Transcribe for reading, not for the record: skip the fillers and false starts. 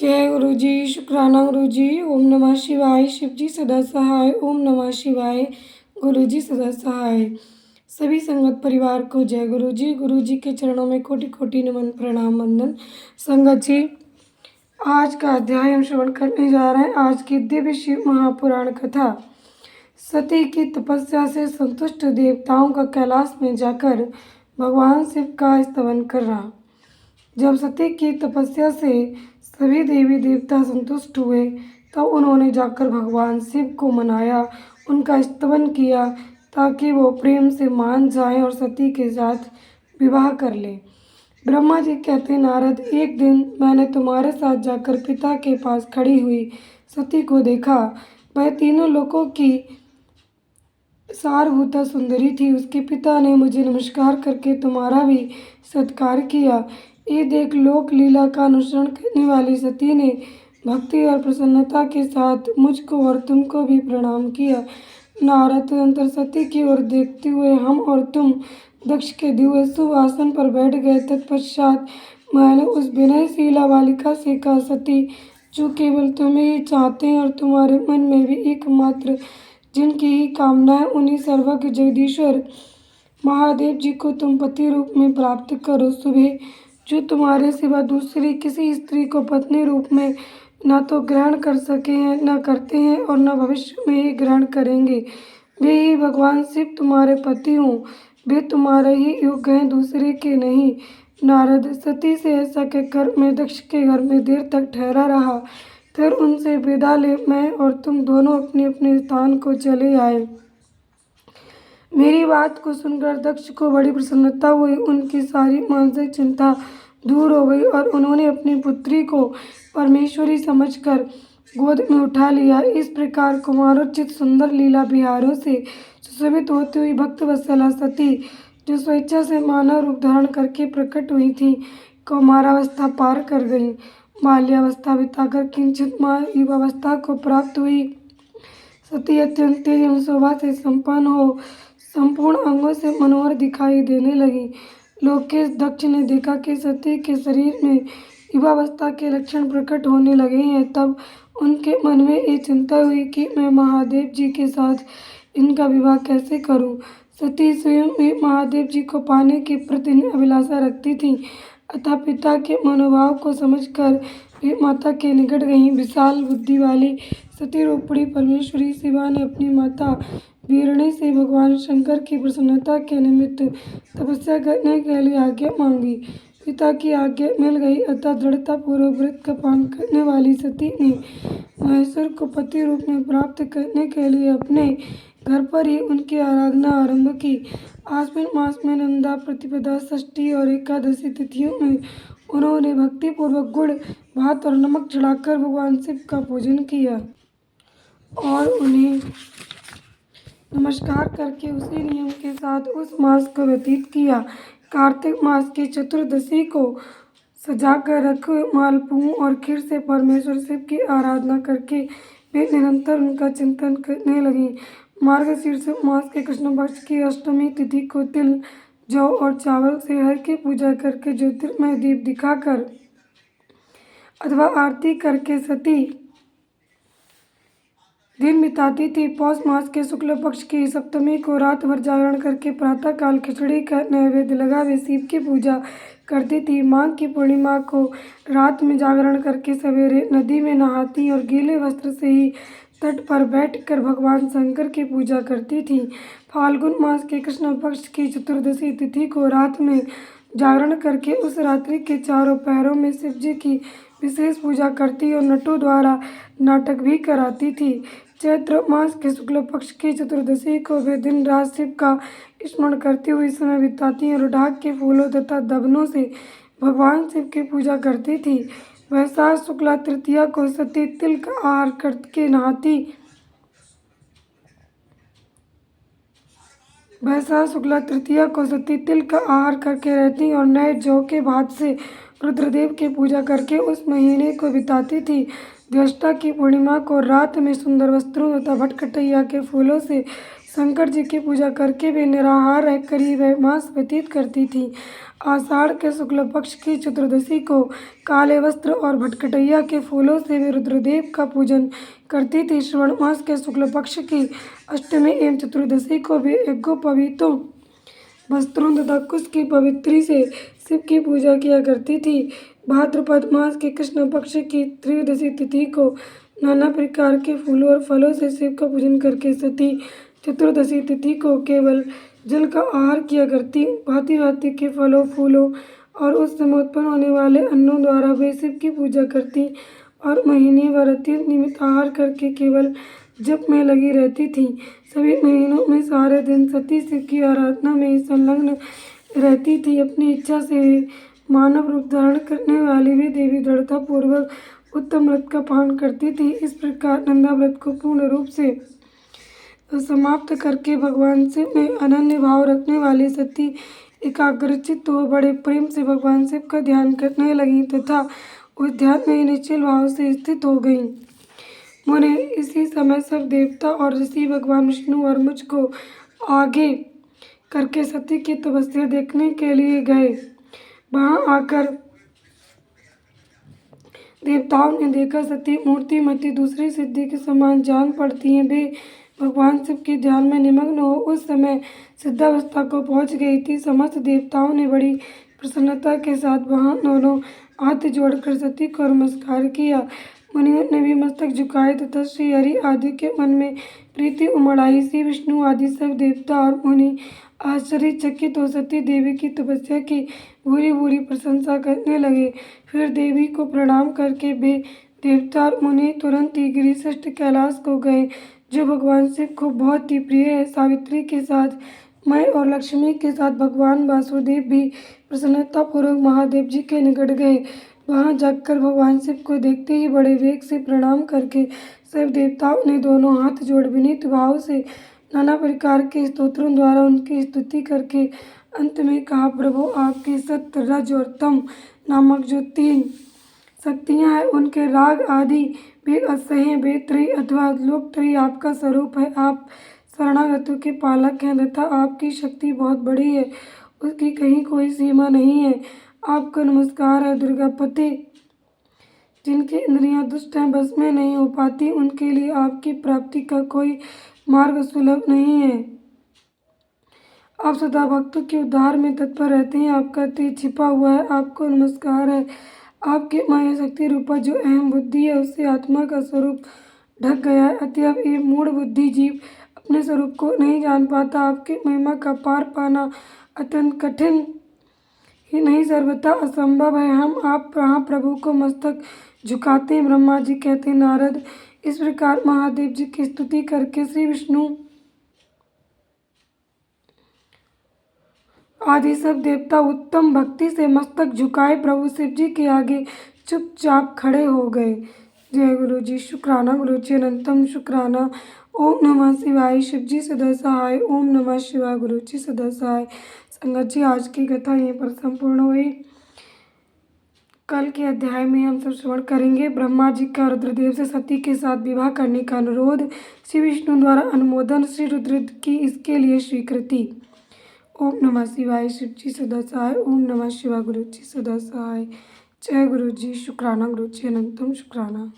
जय गुरु जी। शुक्राना गुरु जी। ओम नमः शिवाय। शिव जी सदा सहाय। ओम नमः शिवाय। गुरु जी सदा सहाय। सभी संगत परिवार को जय गुरु जी। गुरु जी के चरणों में कोटि कोटि नमन प्रणाम वंदन। संगत जी, आज का अध्याय हम श्रवण करने जा रहे हैं। आज की दिव्य शिव महापुराण कथा। सती की तपस्या से संतुष्ट देवताओं का कैलाश में जाकर भगवान शिव का स्तवन कर रहा। जब सती की तपस्या से सभी देवी देवता संतुष्ट हुए तब उन्होंने जाकर भगवान शिव को मनाया, उनका स्तवन किया ताकि वो प्रेम से मान जाएं और सती के साथ विवाह कर लें। ब्रह्मा जी कहते, नारद, एक दिन मैंने तुम्हारे साथ जाकर पिता के पास खड़ी हुई सती को देखा। वह तीनों लोकों की सारभूता सुंदरी थी। उसके पिता ने मुझे नमस्कार करके तुम्हारा भी सत्कार किया। ये देख लोक लीला का अनुसरण करने वाली सती ने भक्ति और प्रसन्नता के साथ मुझको और तुमको भी प्रणाम किया। नारद, तदंतर सती की ओर देखते हुए हम और तुम दक्ष के दिव्य शुभ आसन पर बैठ गए। तत्पश्चात मैंने उस विनयशीला बालिका से कहा, सती, जो केवल तुम्हें ही चाहते हैं और तुम्हारे मन में भी एकमात्र जिनकी ही कामना है, उन्हीं सर्वज्ञ जगदीश्वर महादेव जी को तुम पति रूप में प्राप्त करो। सुबह जो तुम्हारे सिवा दूसरी किसी स्त्री को पत्नी रूप में न तो ग्रहण कर सके हैं, न करते हैं और न भविष्य में ही ग्रहण करेंगे, वे ही भगवान शिव तुम्हारे पति हों। वे तुम्हारे ही योग्य हैं, दूसरे के नहीं। नारद, सती से ऐसा कहकर मैं दक्ष के घर में देर तक ठहरा रहा। फिर उनसे विदा ले मैं और तुम दोनों अपने अपने स्थान को चले आए। मेरी बात को सुनकर दक्ष को बड़ी प्रसन्नता हुई। उनकी सारी मानसिक चिंता दूर हो गई और उन्होंने अपनी पुत्री को परमेश्वरी समझकर गोद में उठा लिया। इस प्रकार कुमारोचित सुंदर लीला विहारों से सुशोभित होती हुई भक्तवत्सला सती, जो स्वेच्छा से मानव रूप धारण करके प्रकट हुई थी, कौमारावस्था पार कर गई। बाल्यावस्था बिताकर किंचित युवावस्था को प्राप्त हुई सती अत्यंत तेज एवं शोभा से संपन्न हो संपूर्ण अंगों से मनोहर दिखाई देने लगी। लोकेश दक्ष ने देखा कि सती के शरीर में युवावस्था के लक्षण प्रकट होने लगे हैं। तब उनके मन में ये चिंता हुई कि मैं महादेव जी के साथ इनका विवाह कैसे करूं। सती स्वयं भी महादेव जी को पाने की प्रतिदिन अभिलाषा रखती थी, अतः पिता के मनोभाव को समझकर वे माता के निकट गईं। विशाल बुद्धि वाली सती रूपिणी परमेश्वरी शिवा ने अपनी माता वीरणी से भगवान शंकर की प्रसन्नता के निमित्त तपस्या करने के लिए आज्ञा मांगी। पिता की आज्ञा मिल गई, अतः दृढ़ता पूर्वक व्रत का पालन करने वाली सती ने महेश्वर को पति रूप में प्राप्त करने के लिए अपने घर पर ही उनकी आराधना आरंभ की। आश्विन मास में नंदा प्रतिपदा, षष्ठी और एकादशी तिथियों में उन्होंने भक्ति पूर्वक गुड़, भात और नमक चढ़ाकर भगवान शिव का पूजन किया और उन्हें नमस्कार करके उसी नियम के साथ उस मास को व्यतीत किया। कार्तिक मास की चतुर्दशी को सजाकर रखे मालपुओं और खीर से परमेश्वर शिव की आराधना करके वे निरंतर उनका चिंतन करने लगी। मार्गशीर्ष मास के कृष्ण पक्ष की अष्टमी तिथि को तिल, जौ और चावल से हर की पूजा करके ज्योतिर्मय दीप दिखाकर अथवा आरती करके सती दिन बिताती थी। पौष मास के शुक्ल पक्ष की सप्तमी को रात भर जागरण करके प्रातः काल खिचड़ी का नैवेद्य लगा वे शिव की पूजा करती थी। माघ की पूर्णिमा को रात में जागरण करके सवेरे नदी में नहाती और गीले वस्त्र से ही तट पर बैठकर भगवान शंकर की पूजा करती थी। फाल्गुन मास के कृष्ण पक्ष की चतुर्दशी तिथि को रात में जागरण करके उस रात्रि के चारों पहरों में शिव जी की विशेष पूजा करती और नटों द्वारा नाटक भी कराती थी। चैत्र मास के शुक्ल पक्ष की चतुर्दशी को वे दिन रात शिव का स्मरण करती हुई समय बिताती और ढाक के फूलों तथा दबनों से भगवान शिव की पूजा करती थी। वैशाख शुक्ला तृतीया को सती तिल का आहार करके नहाती। वैशाख शुक्ला तृतीया को सती तिल का आहार करके रहती और नए जौ के भात से रुद्रदेव की पूजा करके उस महीने को बिताती थी। ज्येष्ठा की पूर्णिमा को रात में सुंदर वस्त्रों तथा भटकटैया के फूलों से शंकर जी की पूजा करके वे निराहार रह करीब मास व्यतीत करती थी। आषाढ़ के शुक्ल पक्ष की चतुर्दशी को काले वस्त्र और भटकटैया के फूलों से वे रुद्रदेव का पूजन करती थी। श्रवण मास के शुक्ल पक्ष की अष्टमी एवं चतुर्दशी को वे यज्ञोपवीतों वस्त्रों तथा कुश की पवित्री से शिव की पूजा किया करती थी। भाद्रपद मास के कृष्ण पक्ष की त्रयोदशी तिथि को नाना प्रकार के फूलों और फलों से शिव का पूजन करके सती चतुर्दशी तिथि को केवल जल का आहार किया करती। भांति भांति के फलों फूलों और उस समय उत्पन्न होने वाले अन्नों द्वारा वे शिव की पूजा करती और महीने भर अत्यंत नियमित आहार करके केवल जप में लगी रहती थी। सभी महीनों में सारे दिन सती शिव की आराधना में संलग्न रहती थी। अपनी इच्छा से मानव रूप धारण करने वाली वे देवी दृढ़ता पूर्वक उत्तम व्रत का पालन करती थी। इस प्रकार नंदा व्रत को पूर्ण रूप से समाप्त करके भगवान शिव में अनन्य भाव रखने वाली सती एकाग्रचित्त हो बड़े प्रेम से भगवान शिव का ध्यान करने लगी तथा उस ध्यान में निश्चल भाव से स्थित हो गईं। मुने इसी समय सब देवता और ऋषि भगवान विष्णु और मुझ को आगे करके सती की तपस्या देखने के लिए गए। वहां आकर देवताओं ने देखा सती मूर्तिमती दूसरी सिद्धि के समान जान पड़ती हैं। वे भगवान शिव के ध्यान में निमग्न हो उस समय सिद्धावस्था को पहुंच गई थी। समस्त देवताओं ने बड़ी प्रसन्नता के साथ वहां दोनों हाथ जोड़कर सती को नमस्कार किया। मुनियों ने भी मस्तक झुकाए तथा श्री हरि आदि के मन में प्रीति उमड़ आई। श्री विष्णु आदि सब देवता और मुनि आश्चर्यचकित हो सती देवी की तपस्या की भूरी भूरी प्रशंसा करने लगे। फिर देवी को प्रणाम करके वे देवता और मुनि तुरंत ही गिरिश्रेष्ठ कैलाश को गए जो भगवान शिव को बहुत ही प्रिय है। सावित्री के साथ मैं और लक्ष्मी के साथ भगवान वासुदेव भी प्रसन्नतापूर्वक महादेव जी के निकट गए। वहां जाकर भगवान शिव को देखते ही बड़े वेग से प्रणाम करके सब देवताओं ने दोनों हाथ जोड़ विनीत भाव से नाना प्रकार के स्तोत्रों द्वारा उनकी स्तुति करके अंत में कहा, प्रभु आपके सत्य रज और तम नामक जो 3 शक्तियां हैं उनके राग आदि वे असह्य वेदत्रयी अथवा लोकत्रयी आपका स्वरूप है। आप शरणागतों के पालक हैं तथा आपकी शक्ति बहुत बड़ी है, उसकी कहीं कोई सीमा नहीं है। आपको नमस्कार है। दुर्गापते जिनकी इंद्रियां दुष्ट हैं बस में नहीं हो पाती उनके लिए आपकी प्राप्ति का कोई मार्ग सुलभ नहीं है। आप सदा भक्तों के उद्धार में तत्पर रहते हैं। आपका तेज छिपा हुआ है। आपको नमस्कार है। आपके माया शक्ति रूपा जो अहम बुद्धि है उससे आत्मा का स्वरूप ढक गया है। अतएव ये मूढ़ बुद्धि जीव अपने स्वरूप को नहीं जान पाता। आपके महिमा का पार पाना अत्यंत कठिन ही नहीं सर्वथा असंभव है। हम आप महाप्रभु को मस्तक झुकाते हैं। ब्रह्मा जी कहते हैं, नारद इस प्रकार महादेव जी की स्तुति करके श्री विष्णु आदि सब देवता उत्तम भक्ति से मस्तक झुकाए प्रभु शिव जी के आगे चुपचाप खड़े हो गए। जय गुरु जी। शुक्राना गुरु जी अनंतम शुक्राना। ओम नमः शिवाय। शिव जी सदा सहाय। ओम नमः शिवाय। गुरु जी सदा सहाय। संगत जी आज की कथा यहीं पर संपूर्ण हुई। कल के अध्याय में हम सब श्रवण करेंगे ब्रह्मा जी का रुद्रदेव से सती के साथ विवाह करने का अनुरोध, श्री विष्णु द्वारा अनुमोदन, श्री रुद्र की इसके लिए स्वीकृति। ओम नमः शिवाय। शिव जी सदा सहाय। ओम नमः शिवाय। गुरु जी सदा सहाय। जय गुरु जी। शुक्राना गुरु जी अनंतम शुक्राना।